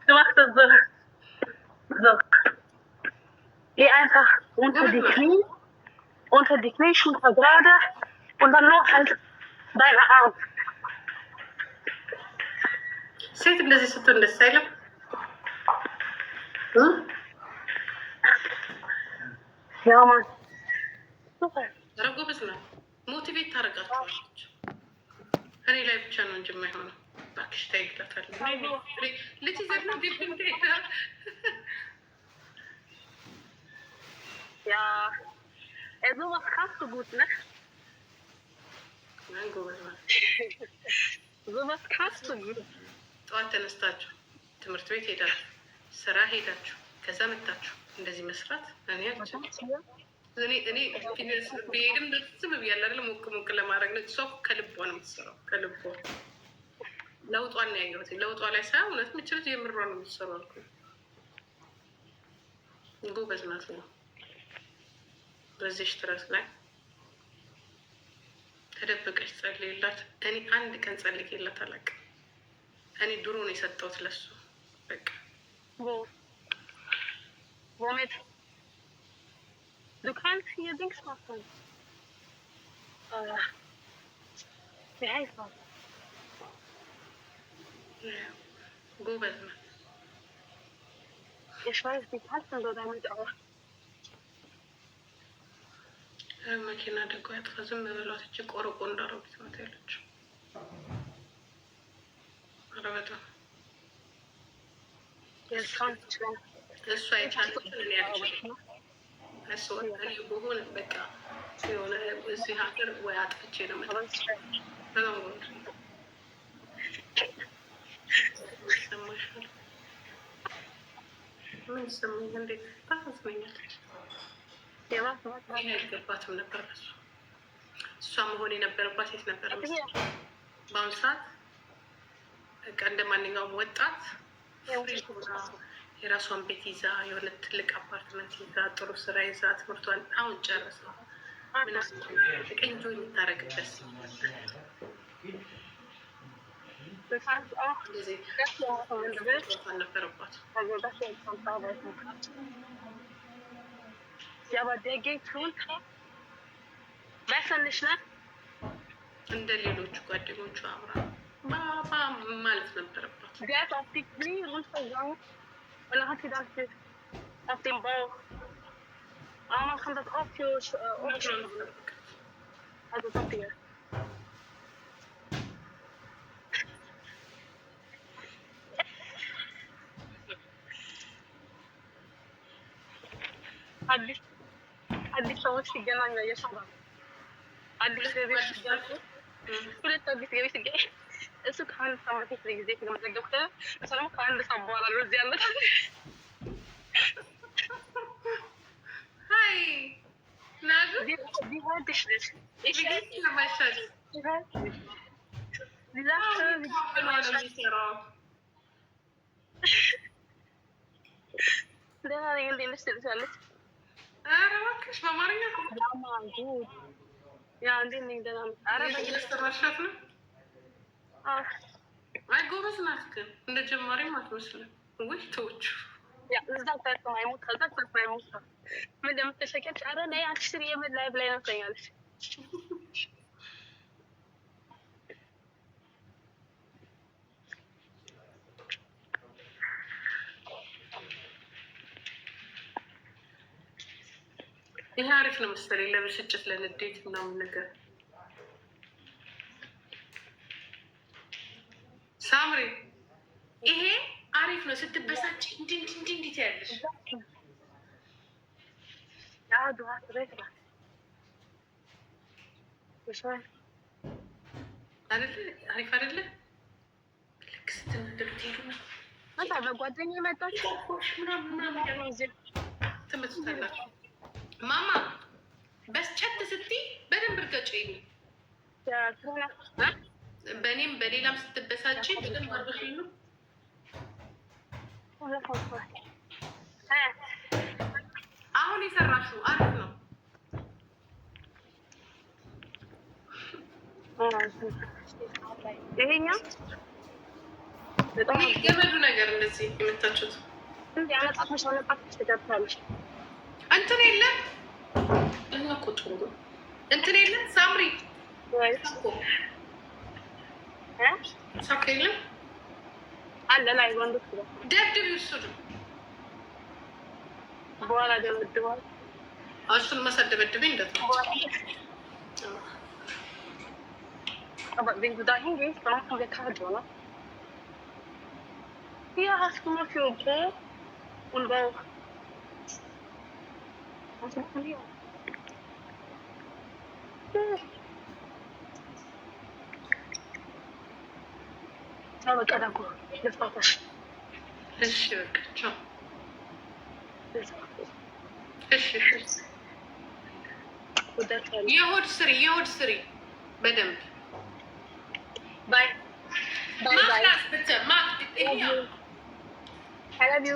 Du machst das so. So. Geh einfach unter die Knie, Schulter gerade und dann nur halt deine Arme. ሴት እንደዚህ ስትሆን ደስ አይልም? Ja, Mann. ኧረ ጎበዝ ነው። ሞቲቬት ታደርጋቸዋለች። እኔ ላይ ብቻ ነው እንጂ የማይሆነው። እባክሽ ተይ እላታለሁ። ልጅ ይዘት ነው Ja, sowas kannst du gut, ne? Nein, ጎበዝ ነው። Sowas kannst du gut. ጠዋት ተነስታችሁ ትምህርት ቤት ሄዳችሁ ስራ ሄዳችሁ ከዛ መጣችሁ እንደዚህ መስራት እኔ ብሄድም ዝም ብያለሁ አይደል? ሞቅ ለማድረግ ነው። እሷ ከልቧ ነው የምትሰራው። ከልቧ ለውጧን ነው ያየሁት። ለውጧ ላይ ሳይሆን እውነት የምችሉት የምሯ ነው የምትሰራው አልኩኝ። ጎበዝ ናት ነው። በዚህ ትረስ ላይ ተደብቀሽ ጸልይላት። እኔ አንድ ቀን ጸልይላት አላውቅም። እኔ ድሮ ነው የሰጠሁት ለሱ በቃ Womit? Du kannst hier Dings machen. Wie heißt das? ጎበዝ ነው። Ich weiß, die passen so damit auch. መኪና ደጎ ያጥፋ። ዝም ብሏት እጅ ቆርቆ እንዳረጉት ነው ያለችው። ኧረ በጣም እሷ የቻለችን እኔ ያልችልም። እኔ በሆነ በቃ የሆነ እዚህ ሀገር ወይ አጥፍቼ ነው መጣ በጣም ጎንድ ይሰማሻል? ምን ይሰማኝ? እንዴት ታሳዝነኛለች። ይሄ አይገባትም ነበር ለሱ። እሷ መሆን የነበረባት የት ነበር? በአሁኑ ሰዓት በቃ እንደ ማንኛውም ወጣት የራሷን ቤት ይዛ የሆነ ትልቅ አፓርትመንት ይዛ ጥሩ ስራ ይዛ ትምህርቷን አሁን ጨርሳ ቀንጆ የምታረግበት ነበረባት። Ja, aber der geht runter. Besser nicht, ne? እንደ ሌሎቹ ጓደኞቹ አብራ ባባ ማለት ነበረባት። Der ist auf die Knie runtergegangen und dann hat sie das auf dem Bauch. Aber man kann das auch für also das hier. አዲስ ሰዎች ሲገናኙ እየሰራ አዲስ ገቢ ሲገናኙ ሁለት አዲስ ገቢ ሲገኝ እሱ ከአንድ ሳምንት ፊት ጊዜ ተመዘገብኩ። እሱ ደግሞ ከአንድ ሳምንት በኋላ ነው እዚህ ያለ። ሀይ ናጉ ዲሆንትሽ ነሽ ለማሻል የሚሰራው ደህና ነኝ። እንዴት ነሽ ትልሻለች? ኧረ እባክሽ በአማርኛ ያ እንዴት ነኝ? ደህና ነኝ። ኧረ እያሰራሻት ነው? አይ ጎበዝ ናት፣ ግን እንደ ጀማሪም አትመስልም። ወይ ተውቹ እዛ አይሞት ከዛ አይሞት ምን እንደምትሸቀች ኧረ ነይ አንቺ ስሪ የምን ላይ ብላይ ነው ትለኛለች። ይሄ አሪፍ ነው መሰለኝ ለብስጭት ለንዴት ምናምን ነገር። ሳምሪ ይሄ አሪፍ ነው። ስትበሳጭ እንዴት ያለሽ አይደለ? አሪፍ አይደለ? ልክ ስትናደዱ ትሄዱ ነው በጓደኛ የመጣችሁ ትመጡታላችሁ። ማማ በስጨት ስትይ በደንብ እርገጭኝ። በእኔም በሌላም ስትበሳጭ በደንብ አርገሽኝ ነው። አሁን የሰራሽው አሪፍ ነው። ይሄኛው ገመዱ ነገር እንደዚህ የመታችሁት እንዴ? አመጣት መሻለ ጣት ተደርታለሽ። እንትን የለም እና ቁጥሩ እንትን የለም ሳምሪ ወይ ሳካ የለም አለ ላይ ወንዶች ደብድብ ይወስዱ በኋላ ደብድባል። እሱን መሰደበድበኝ እንደት ነው aber wenn du da hingehst, dann machen wir Cardio, ne? Hier hast du nur für Po und Bauch. Was machen wir? Ja, aber gerade gut. Das war das. እሺ በቃ ቻው። እሺ የሆድ ስሪ በደንብ ባይ ባይ ባይ ማክላስ ብቻ ማክ I love you.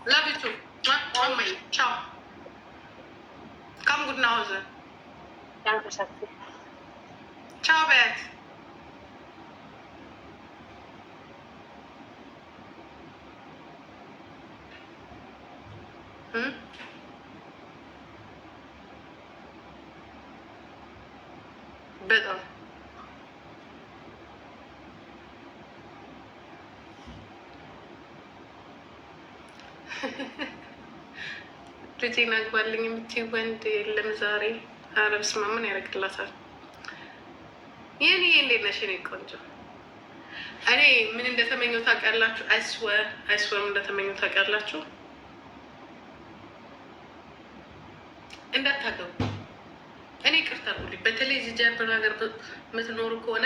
love you too. ማማዬ ቻው። ካም ጉድ ናው ዘ Danke, Schatzi. ቻው በያት። በጣም ልጄን አግባልኝ የምትይ ወንድ የለም ዛሬ። ኧረ በስመ አብ ምን ያደርግላታል? የኔ እንዴት ነሽ የኔ ቆንጆ? እኔ ምን እንደተመኘው ታውቃላችሁ? አይስወርም እንደተመኘው ታውቃላችሁ? እንዳታገቡ። እኔ ቅርታ አድርጉልኝ። በተለይ እዚህ ጀርመን ሀገር የምትኖሩ ከሆነ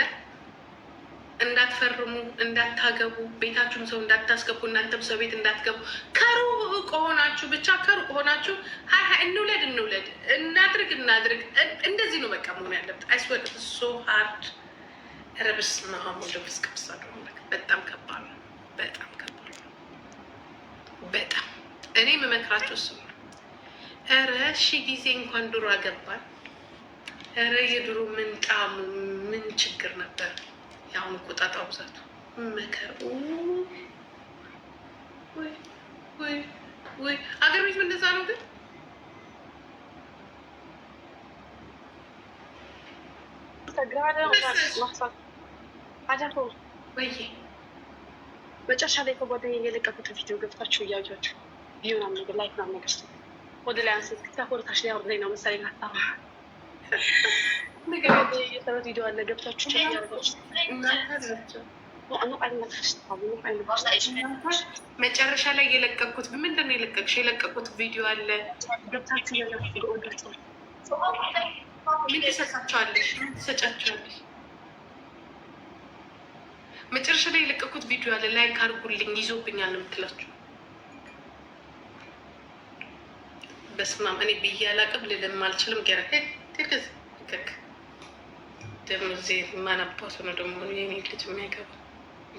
እንዳትፈርሙ፣ እንዳታገቡ፣ ቤታችሁን ሰው እንዳታስገቡ፣ እናንተም ሰው ቤት እንዳትገቡ። ከሩቅ ሆናችሁ ብቻ ከሩቅ ሆናችሁ ሀይ እንውለድ እናድርግ እንደዚህ ነው በቃ መሆን ያለበት። አይስወር ሶ ሀርድ ረብስ መሀሙድ ብስ ቅብሳ በጣም ከባድ ነው። በጣም ከባድ ነው። በጣም እኔ የምመክራችሁ እሱ ነው። ኧረ ሺ ጊዜ እንኳን ድሮ አገባል። ኧረ የድሮ ምን ጣሙ ምን ችግር ነበር። የአሁኑ ቁጣጣ ብዛቱ መከር ወይ አገር ቤት እንደዛ ነው። ግን ወይ መጨረሻ ላይ ከጓደኛዬ የለቀቁት ቪዲዮ ገብታችሁ እያያችሁ ቪዲዮ ምናምን ነገር ላይክ ምናምን ነገር ወደ ላይ አንስት ከኮርታሽ ላይ አውርደኝ ነው መሰለኝ ሀሳብ የሰሩት ቪዲዮ አለ ገብታችሁ መጨረሻ ላይ የለቀቁት ምንድን ነው የለቀቅሽ? የለቀቁት ቪዲዮ አለ ገብታችሁ ምን ትሰጣቸዋለሽ? ምን ትሰጫቸዋለሽ? መጨረሻ ላይ የለቀቁት ቪዲዮ አለ። ላይክ አድርጉልኝ ይዞብኛል ነው የምትላችሁ። በስመ አብ እኔ ብዬ አላቅም ልልም አልችልም። ገራ ትክዝ ከክ ደግሞ እዚህ ማን አባቱ ነው ደግሞ የኔ ልጅ የሚያገባ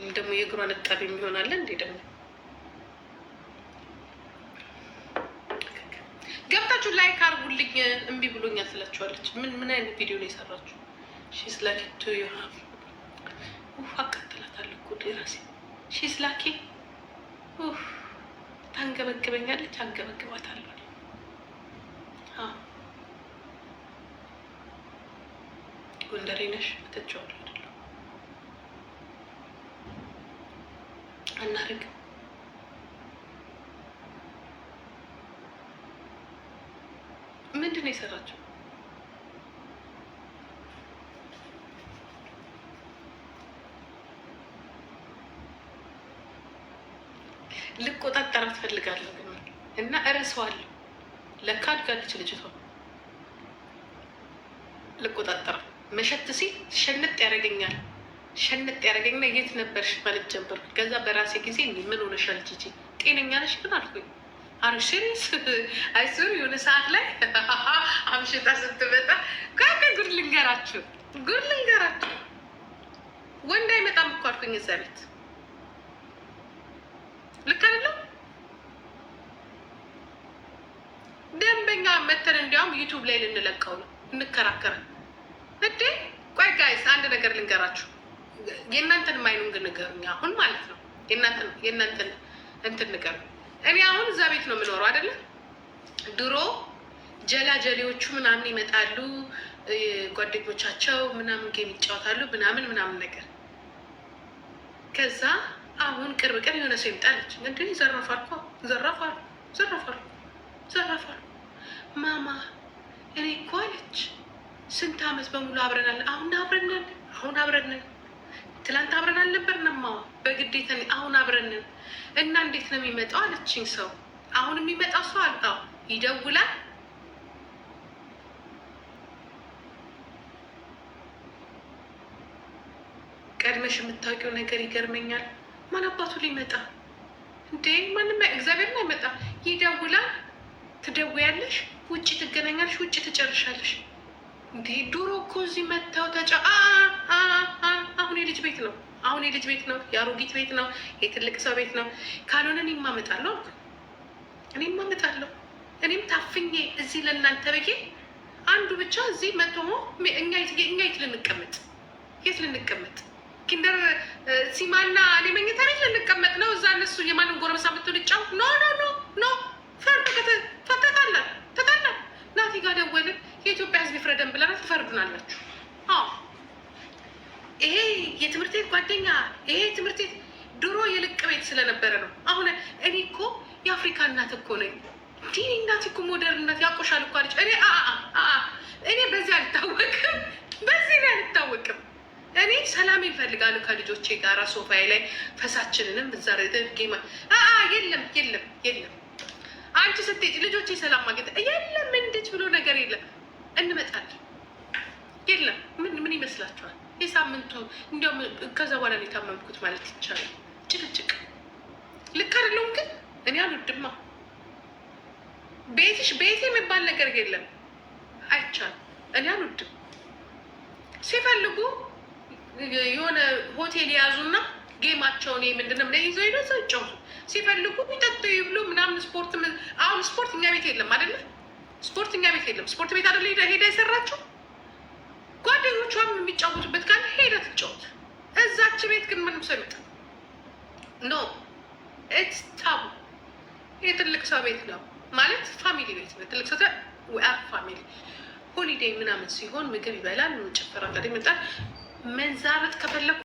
ደግሞ የእግሯን እጣቢ የሚሆናለ እንዴ? ደግሞ ገብታችሁ ላይክ አድርጉልኝ እምቢ ብሎኛል ትላችኋለች። ምን አይነት ቪዲዮ ነው የሰራችሁ? ሺስ ላኪ ቱ ዩ ሃቭ አቃጥላታለሁ እኮ ራሴ ሺስ ላኪ ታንገበግበኛለች። አንገበግባታለሁ። ጎንደሬ ነሽ እተቸዋለሁ አይደለም አናርግ ምንድን ነው የሰራችው? ልቆጣጠራት ፈልጋለሁ እና እረሳዋለሁ። ለካ አድጋለች ልጅቷ። ልቆጣጠራት መሸት ሲል ሸንጥ ያደርገኛል። ያደርገኝና የት ነበርሽ ማለት ጀመርኩ። ከዛ በራሴ ጊዜ ምን ሆነሻል ጂጂ ጤነኛ ነሽ ግን አልኩኝ። አሩ ሲሪየስ አይሱር የሆነ ሰዓት ላይ አምሽታ ስትመጣ ጉድ ልንገራችሁ ወንድ አይመጣም እኮ አልኩኝ። እዛ ቤት ልክ አይደለም። ደንበኛ መተን እንዲያውም ዩቱብ ላይ ልንለቀው ነው እንከራከራል እንዴ። ቆይ ጋይስ አንድ ነገር ልንገራችሁ። የእናንተን ማይኑን ግን ንገሩኝ አሁን ማለት ነው። የእናንተን እንትን ንገር። እኔ አሁን እዛ ቤት ነው የምኖረው አይደለ? ድሮ ጀላጀሌዎቹ ምናምን ይመጣሉ፣ ጓደኞቻቸው ምናምን ጌም ይጫወታሉ ምናምን ነገር። ከዛ አሁን ቅርብ ቀን የሆነ ሰው ይምጣለች። እንደ ዘራፋል ማማ እኔ እኮ አለች ስንት አመት በሙሉ አብረናል። አሁን አብረንን ትላንት አብረን አልነበርንማ በግዴታ አሁን አብረንን እና እንዴት ነው የሚመጣው አለችኝ። ሰው አሁን የሚመጣው ሰው አልጣው ይደውላል። ቀድመሽ የምታውቂው ነገር ይገርመኛል። ማን አባቱ ሊመጣ እንዴ? ማንም እግዚአብሔርን አይመጣ። ይደውላል፣ ትደውያለሽ፣ ውጭ ትገናኛለሽ፣ ውጭ ትጨርሻለሽ። እንዴ ድሮ እኮ እዚህ መታው አሁን የልጅ ቤት ነው። የአሮጊት ቤት ነው። የትልቅ ሰው ቤት ነው። ካልሆነ እኔም አመጣለሁ። እኔም ታፍኜ እዚህ ለእናንተ ብዬ አንዱ ብቻ እዚህ መቶ እኛ የት ልንቀመጥ ኪንደር ሲማና እኔ መኝታ ቤት ልንቀመጥ ነው። እዛ እነሱ የማንም ጎረምሳ ምትው ልጫው ኖ ተጣላን። ናቲ ጋር ደወልን። የኢትዮጵያ ሕዝብ ይፍረደን ብለናል። ትፈርዱናላችሁ። ይሄ የትምህርት ቤት ጓደኛ፣ ይሄ ትምህርት ቤት ድሮ የልቅ ቤት ስለነበረ ነው። አሁን እኔ እኮ የአፍሪካ እናት እኮ ነኝ። እንዲህ እናት እኮ ሞደርንነት ያቆሻል እኮ አለች። እኔ በዚህ አልታወቅም። እኔ ሰላም ይፈልጋሉ ከልጆቼ ጋር ሶፋዬ ላይ ፈሳችንንም ብዛ ጌማ የለም። አንቺ ስትሄጂ ልጆቼ ሰላም ማግኘት የለም። እንዴት ብሎ ነገር የለም። እንመጣለን። የለም ምን ይመስላችኋል? የሳምንቱ እንዲያውም ከዛ በኋላ ነው የታመምኩት ማለት ይቻላል። ጭቅጭቅ ልክ አይደለሁም፣ ግን እኔ አልወድማ። ቤቴ የሚባል ነገር የለም። አይቻልም። እኔ አልወድም። ሲፈልጉ የሆነ ሆቴል የያዙና ጌማቸውን ምንድነው ይዘው ይዘው ይጫወቱ። ሲፈልጉ ቢጠጡ ይብሉ ምናምን። አሁን ስፖርት እኛ ቤት የለም አይደለ? ስፖርት ቤት አይደለ ሄዳ የሰራችው ጓደኞቿም የሚጫወቱበት ካለ ሄዳ ትጫወት። እዛች ቤት ግን ምንም ሰው ይመጣ ኖ ኢትስ ታቡ። የትልቅ ሰው ቤት ነው ማለት ፋሚሊ ቤት ነው። ትልቅ ሰው ፋሚሊ ሆሊዴይ ምናምን ሲሆን ምግብ ይበላል፣ ጭፈራ ጋር ይመጣል። መንዛረት ከፈለኩ